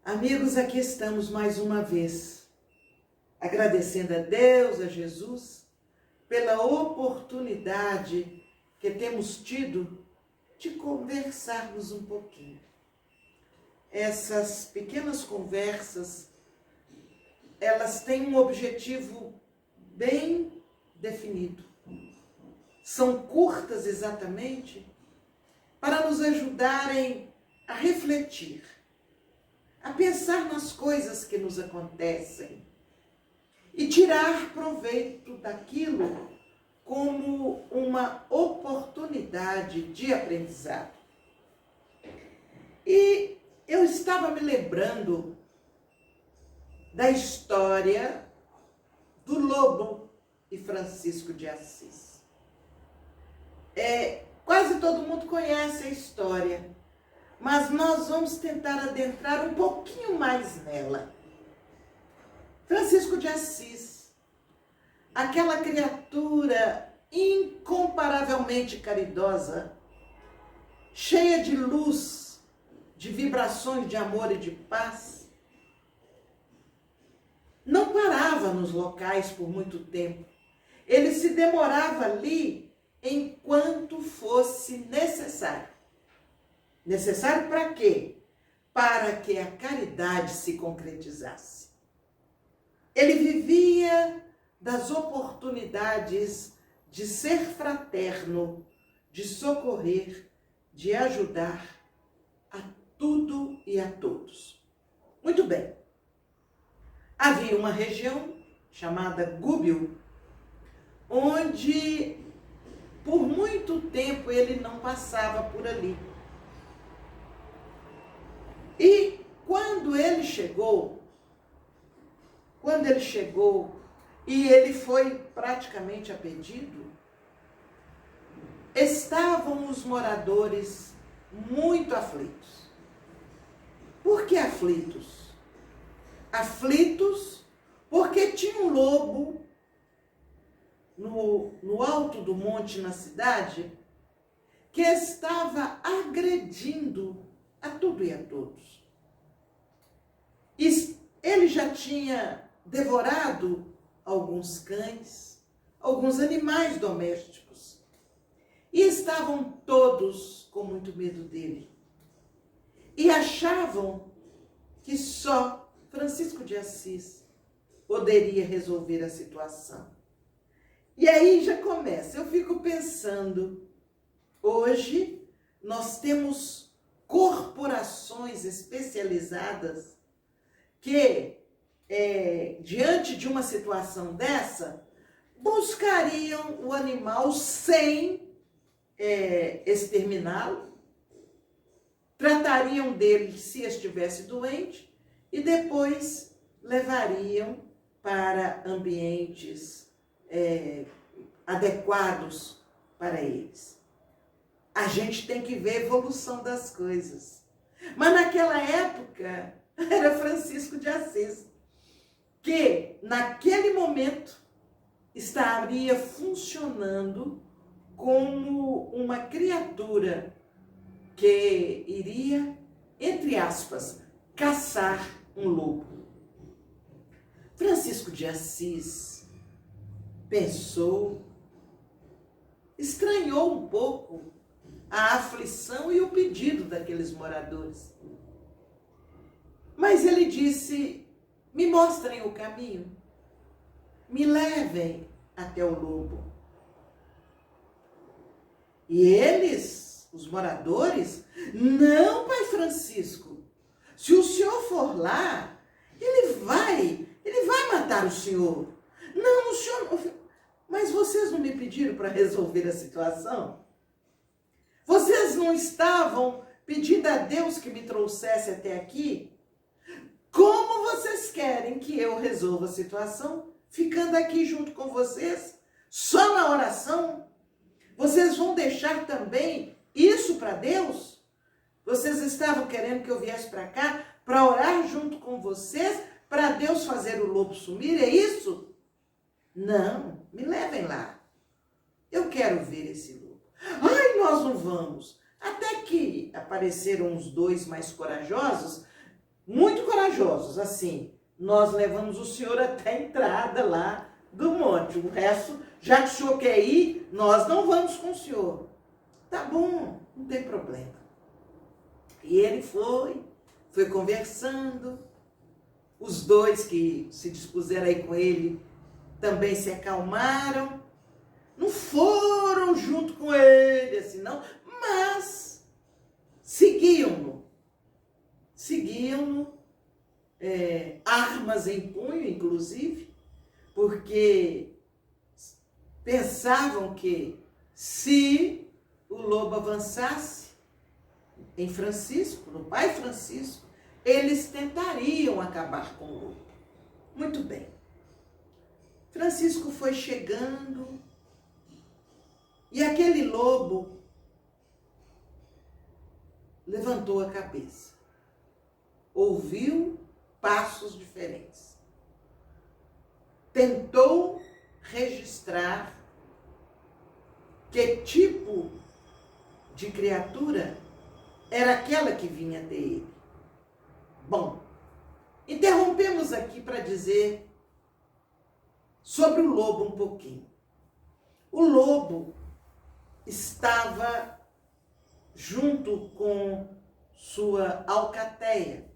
Amigos, aqui estamos mais uma vez, agradecendo a Deus, a Jesus, pela oportunidade que temos tido de conversarmos um pouquinho. Essas pequenas conversas, elas têm um objetivo bem definido. São curtas exatamente para nos ajudarem a refletir, a pensar nas coisas que nos acontecem e tirar proveito daquilo como uma oportunidade de aprendizado. E eu estava me lembrando da história do lobo e Francisco de Assis. Quase todo mundo conhece a história, mas nós vamos tentar adentrar um pouquinho mais nela. Francisco de Assis, aquela criatura incomparavelmente caridosa, cheia de luz, de vibrações de amor e de paz, não parava nos locais por muito tempo. Ele se demorava ali enquanto fosse necessário. Necessário para quê? Para que a caridade se concretizasse. Ele vivia das oportunidades de ser fraterno, de socorrer, de ajudar a tudo e a todos. Muito bem. Havia uma região chamada Gúbio, onde por muito tempo ele não passava por ali. E quando ele chegou e ele foi praticamente a pedido, estavam os moradores muito aflitos. Por que aflitos? Aflitos porque tinha um lobo no alto do monte na cidade que estava agredindo a tudo e a todos. E ele já tinha devorado alguns cães, alguns animais domésticos, e estavam todos com muito medo dele. E achavam que só Francisco de Assis poderia resolver a situação. E aí já começa, eu fico pensando, hoje nós temos corporações especializadas que, diante de uma situação dessa, buscariam o animal sem exterminá-lo, tratariam dele se estivesse doente e depois levariam para ambientes adequados para eles. A gente tem que ver a evolução das coisas. Mas naquela época era Francisco de Assis, que naquele momento estaria funcionando como uma criatura que iria, entre aspas, caçar um lobo. Francisco de Assis pensou, estranhou um pouco a aflição e o pedido daqueles moradores. Mas ele disse, me mostrem o caminho, me levem até o lobo. E eles, os moradores, não, pai Francisco, se o senhor for lá, ele vai matar o senhor. Não, o senhor... Mas vocês não me pediram para resolver a situação? Vocês não estavam pedindo a Deus que me trouxesse até aqui? Como vocês querem que eu resolva a situação ficando aqui junto com vocês? Só na oração? Vocês vão deixar também isso para Deus? Vocês estavam querendo que eu viesse para cá para orar junto com vocês, para Deus fazer o lobo sumir, é isso? Não, me levem lá. Eu quero ver esse lobo. Ai, nós não vamos. Até que apareceram os dois mais corajosos muito corajosos, assim, nós levamos o senhor até a entrada lá do monte, o resto, já que o senhor quer ir, nós não vamos com o senhor. Tá bom, não tem problema. E ele foi conversando, os dois que se dispuseram aí com ele também se acalmaram, não foram junto com ele, assim, não, mas seguiam-no, armas em punho, inclusive, porque pensavam que se o lobo avançasse em Francisco, no pai Francisco, eles tentariam acabar com o lobo. Muito bem. Francisco foi chegando e aquele lobo levantou a cabeça, ouviu passos diferentes, tentou registrar que tipo de criatura era aquela que vinha até ele. Bom, interrompemos aqui para dizer sobre o lobo um pouquinho. O lobo estava junto com sua alcateia.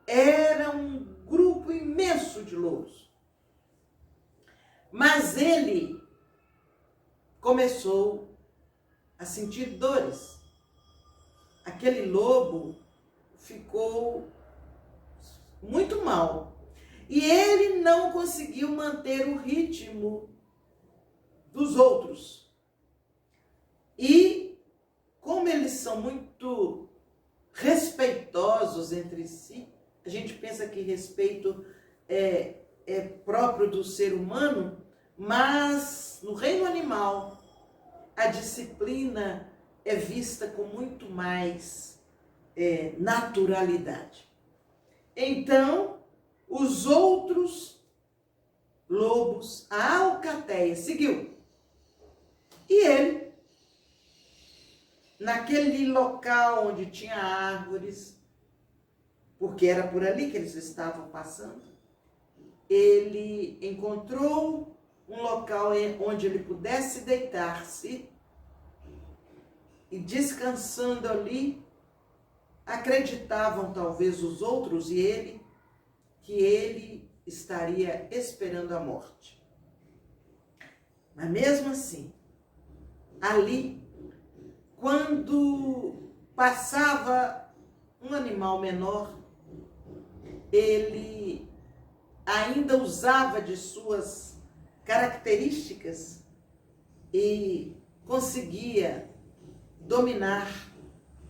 Era um grupo imenso de lobos. Mas ele começou a sentir dores. Aquele lobo ficou muito mal. E ele não conseguiu manter o ritmo dos outros. E como eles são muito respeitosos entre si, a gente pensa que respeito é próprio do ser humano, mas no reino animal a disciplina é vista com muito mais naturalidade. Então, os outros lobos, a alcateia seguiu. E ele, naquele local onde tinha árvores, porque era por ali que eles estavam passando, ele encontrou um local onde ele pudesse deitar-se e descansando ali, acreditavam talvez os outros e ele, que ele estaria esperando a morte. Mas mesmo assim, ali, quando passava um animal menor, ele ainda usava de suas características e conseguia dominar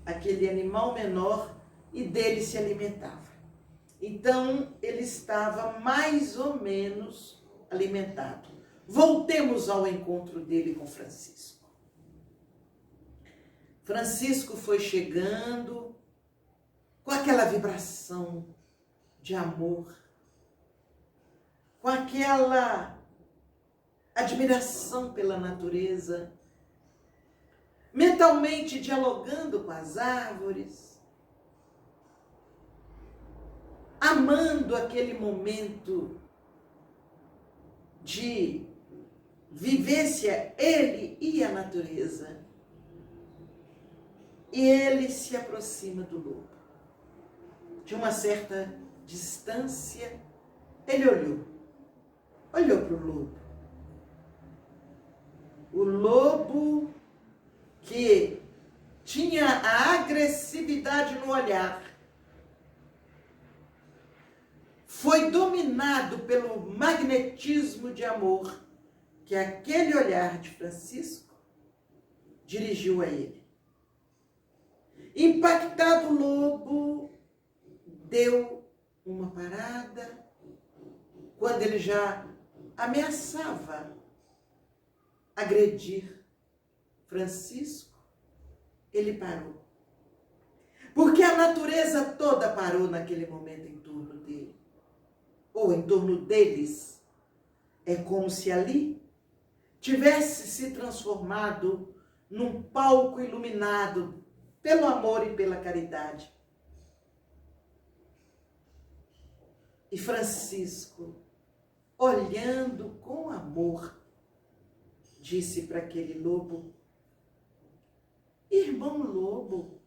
aquele animal menor e dele se alimentava. Então, ele estava mais ou menos alimentado. Voltemos ao encontro dele com Francisco. Francisco foi chegando com aquela vibração de amor, com aquela admiração pela natureza, mentalmente dialogando com as árvores, amando aquele momento de vivência, ele e a natureza. E ele se aproxima do lobo. De uma certa distância, ele olhou para o lobo. O lobo que tinha a agressividade no olhar, foi dominado pelo magnetismo de amor que aquele olhar de Francisco dirigiu a ele. Impactado, o lobo deu uma parada. Quando ele já ameaçava agredir Francisco, ele parou. Porque a natureza toda parou naquele momento em torno dele, ou em torno deles. É como se ali tivesse se transformado num palco iluminado pelo amor e pela caridade. E Francisco, olhando com amor, disse para aquele lobo: irmão lobo,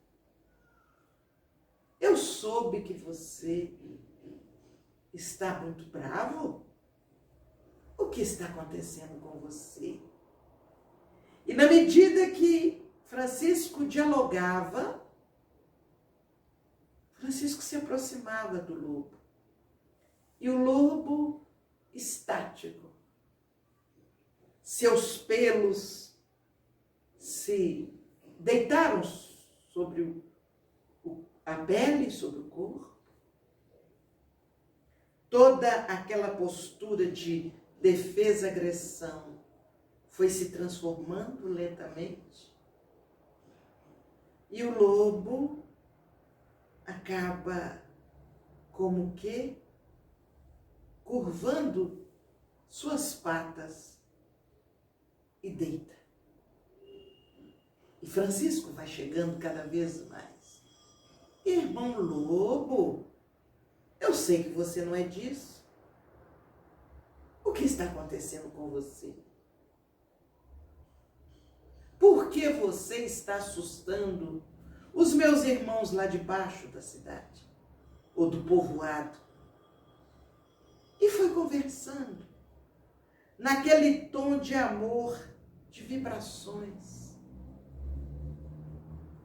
eu soube que você está muito bravo. O que está acontecendo com você? E na medida que Francisco dialogava, Francisco se aproximava do lobo. E o lobo, estático, seus pelos se deitaram sobre a pele, sobre o corpo. Toda aquela postura de defesa, agressão, foi se transformando lentamente. E o lobo acaba como que curvando suas patas e deita. E Francisco vai chegando cada vez mais. Irmão lobo, eu sei que você não é disso. O que está acontecendo com você? Por que você está assustando os meus irmãos lá de baixo da cidade? Ou do povoado? E foi conversando, naquele tom de amor, de vibrações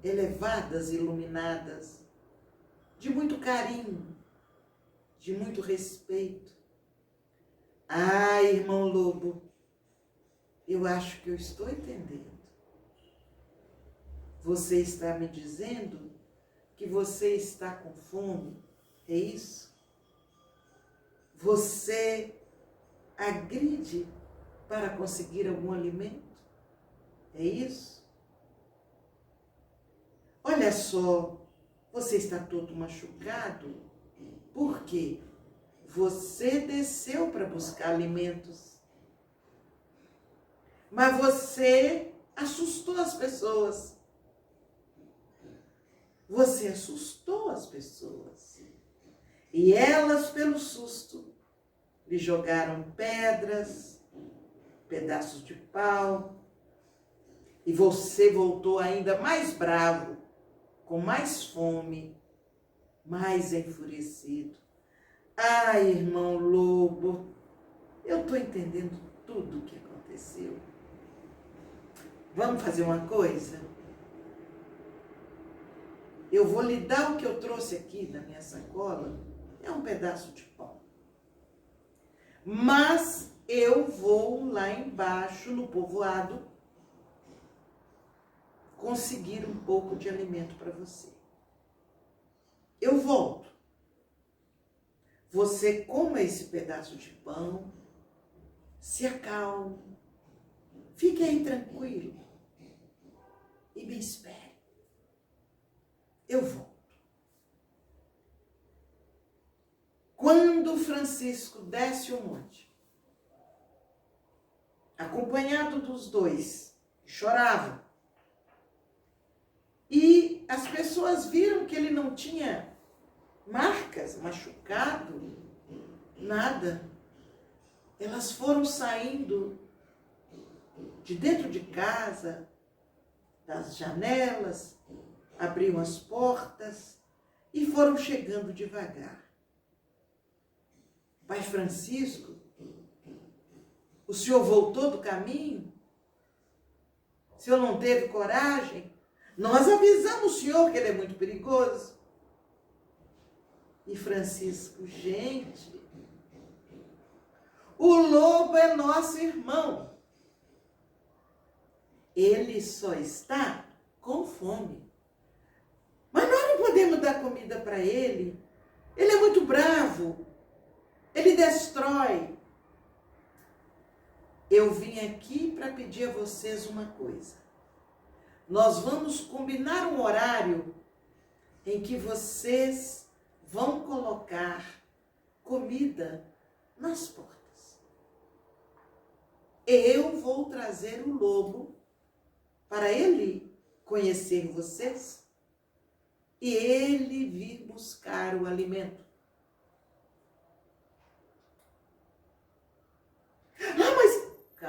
elevadas, iluminadas, de muito carinho, de muito respeito. Ah, irmão lobo, eu acho que eu estou entendendo. Você está me dizendo que você está com fome, é isso? Você agride para conseguir algum alimento, é isso? Olha só, você está todo machucado, por quê? Você desceu para buscar alimentos, mas você assustou as pessoas. Você assustou as pessoas. E elas, pelo susto, lhe jogaram pedras, pedaços de pau. E você voltou ainda mais bravo, com mais fome, mais enfurecido. Ah, irmão lobo, eu estou entendendo tudo o que aconteceu. Vamos fazer uma coisa? Eu vou lhe dar o que eu trouxe aqui na minha sacola, é um pedaço de pão. Mas eu vou lá embaixo, no povoado, conseguir um pouco de alimento para você. Eu volto. Você coma esse pedaço de pão, se acalme, fique aí tranquilo e me espere. Eu volto. Quando Francisco desce o monte, acompanhado dos dois, choravam. E as pessoas viram que ele não tinha marcas, machucado, nada. Elas foram saindo de dentro de casa, das janelas, abriam as portas e foram chegando devagar. Pai Francisco, o senhor voltou do caminho? O senhor não teve coragem? Nós avisamos o senhor que ele é muito perigoso. E Francisco, gente, o lobo é nosso irmão. Ele só está com fome. Mas nós não podemos dar comida para ele. Ele é muito bravo. Ele destrói. Eu vim aqui para pedir a vocês uma coisa. Nós vamos combinar um horário em que vocês vão colocar comida nas portas. Eu vou trazer o lobo para ele conhecer vocês e ele vir buscar o alimento.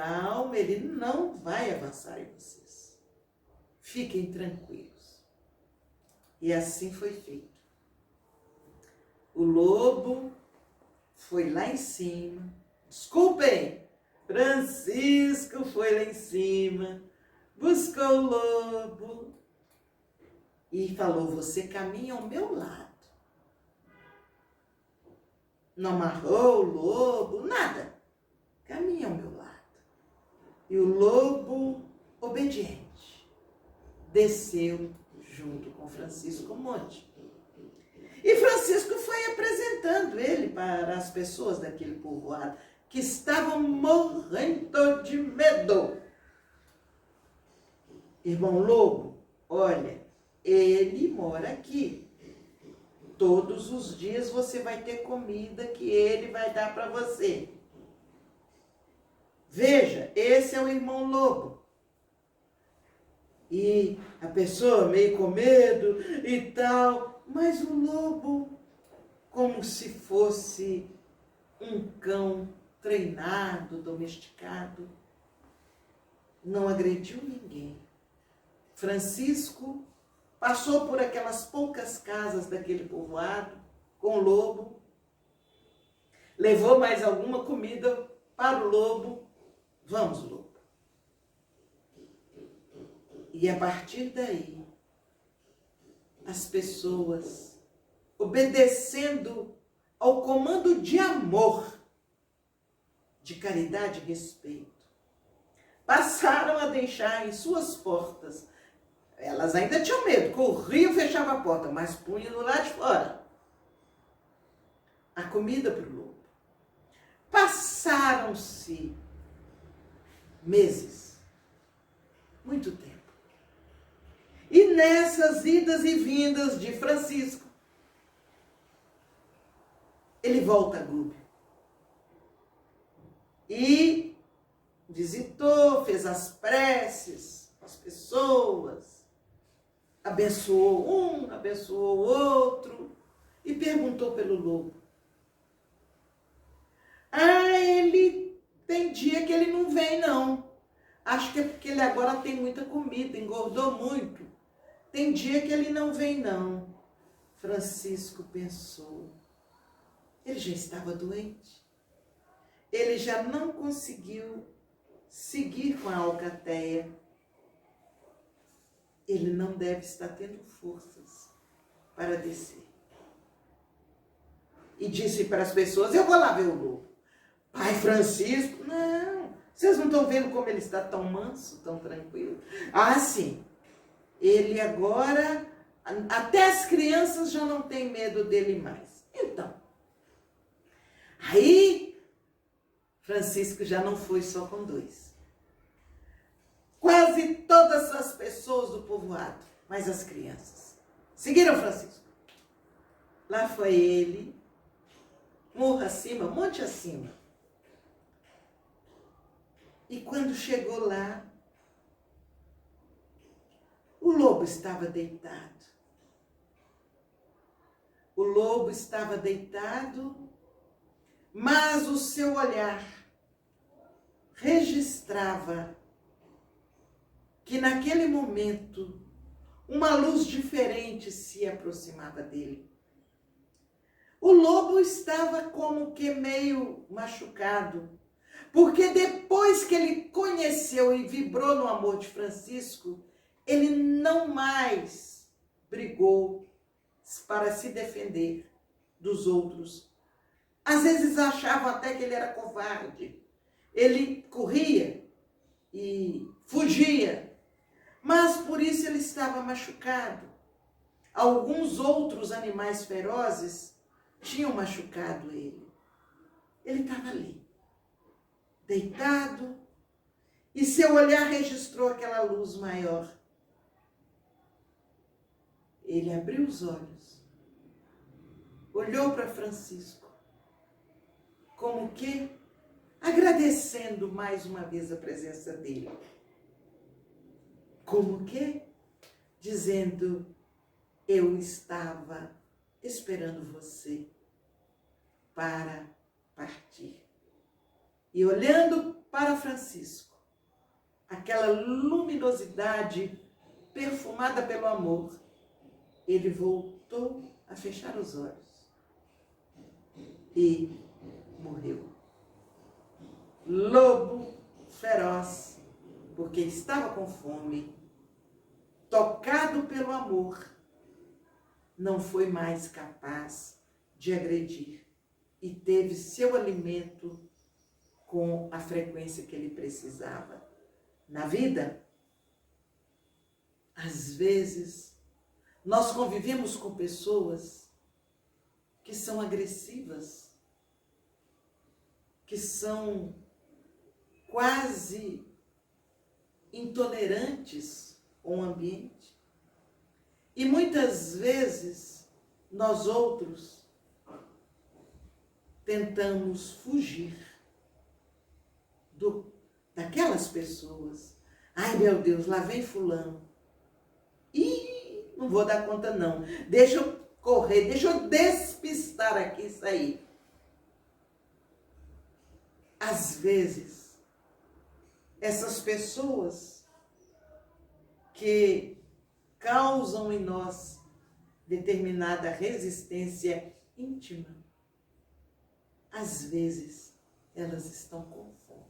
calma, ele não vai avançar em vocês. Fiquem tranquilos. E assim foi feito. O lobo foi lá em cima. Desculpem, Francisco foi lá em cima, buscou o lobo e falou: você caminha ao meu lado. Não amarrou o lobo, nada. Caminha ao meu lado. E o lobo, obediente, desceu junto com Francisco o monte. E Francisco foi apresentando ele para as pessoas daquele povoado, que estavam morrendo de medo. Irmão Lobo, olha, ele mora aqui. Todos os dias você vai ter comida que ele vai dar para você. Veja, esse é o irmão Lobo. E a pessoa meio com medo e tal, mas o lobo, como se fosse um cão treinado, domesticado, não agrediu ninguém. Francisco passou por aquelas poucas casas daquele povoado com o lobo, levou mais alguma comida para o lobo. Vamos, lobo. E a partir daí, as pessoas, obedecendo ao comando de amor, de caridade e respeito, passaram a deixar em suas portas. Elas ainda tinham medo, corriam e fechavam a porta, mas punham do lado de fora a comida para o lobo. Passaram-se meses, muito tempo. E nessas idas e vindas de Francisco, ele volta a Gúbio. E visitou, fez as preces, as pessoas, abençoou um, abençoou o outro e perguntou pelo lobo. Ele tem dia que ele não vem, não. Acho que é porque ele agora tem muita comida, engordou muito. Tem dia que ele não vem, não. Francisco pensou. Ele já estava doente. Ele já não conseguiu seguir com a alcateia. Ele não deve estar tendo forças para descer. E disse para as pessoas: eu vou lá ver o lobo. Pai Francisco, não. Vocês não estão vendo como ele está tão manso, tão tranquilo? Ah, sim. Ele agora, até as crianças já não têm medo dele mais. Então, aí, Francisco já não foi só com dois. Quase todas as pessoas do povoado, mas as crianças, seguiram Francisco. Lá foi ele, morro acima, monte acima. E quando chegou lá, o lobo estava deitado. O lobo estava deitado, mas o seu olhar registrava que naquele momento uma luz diferente se aproximava dele. O lobo estava como que meio machucado, porque depois que ele conheceu e vibrou no amor de Francisco, ele não mais brigou para se defender dos outros. Às vezes achavam até que ele era covarde. Ele corria e fugia, mas por isso ele estava machucado. Alguns outros animais ferozes tinham machucado ele. Ele estava ali, deitado, e seu olhar registrou aquela luz maior. Ele abriu os olhos, olhou para Francisco, como que agradecendo mais uma vez a presença dele. Como que dizendo: eu estava esperando você para partir. E olhando para Francisco, aquela luminosidade perfumada pelo amor, ele voltou a fechar os olhos e morreu. Lobo feroz, porque estava com fome, tocado pelo amor, não foi mais capaz de agredir e teve seu alimento com a frequência que ele precisava. Na vida, às vezes, nós convivemos com pessoas que são agressivas, que são quase intolerantes com o ambiente. E muitas vezes, nós outros tentamos fugir daquelas pessoas. Ai, meu Deus, lá vem fulano. Ih, não vou dar conta não. Deixa eu correr, deixa eu despistar aqui e sair. Às vezes, essas pessoas que causam em nós determinada resistência íntima, às vezes elas estão com fome.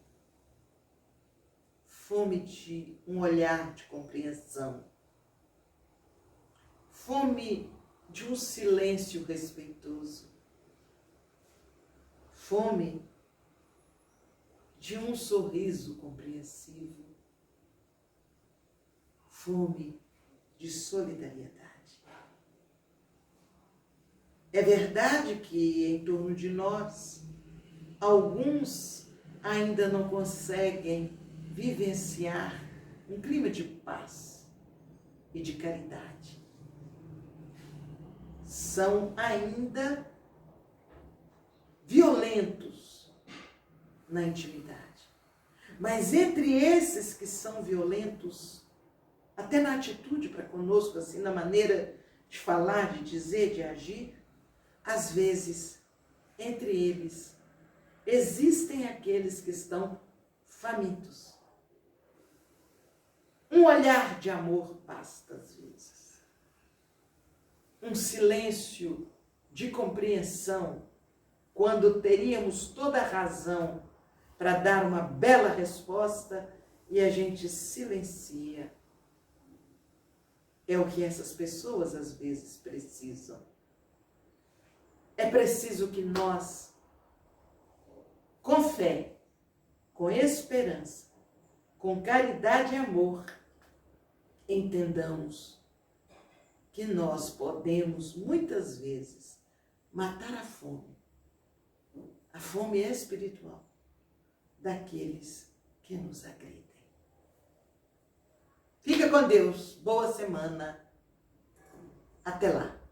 Fome de um olhar de compreensão. Fome de um silêncio respeitoso. Fome de um sorriso compreensivo. Fome de solidariedade. É verdade que em torno de nós, alguns ainda não conseguem vivenciar um clima de paz e de caridade. São ainda violentos na intimidade. Mas entre esses que são violentos, até na atitude para conosco, assim, na maneira de falar, de dizer, de agir, às vezes, entre eles, existem aqueles que estão famintos. Um olhar de amor basta às vezes. Um silêncio de compreensão, quando teríamos toda a razão para dar uma bela resposta e a gente silencia. É o que essas pessoas às vezes precisam. É preciso que nós, com fé, com esperança, com caridade e amor, entendamos que nós podemos, muitas vezes, matar a fome espiritual, daqueles que nos agridem. Fica com Deus. Boa semana. Até lá.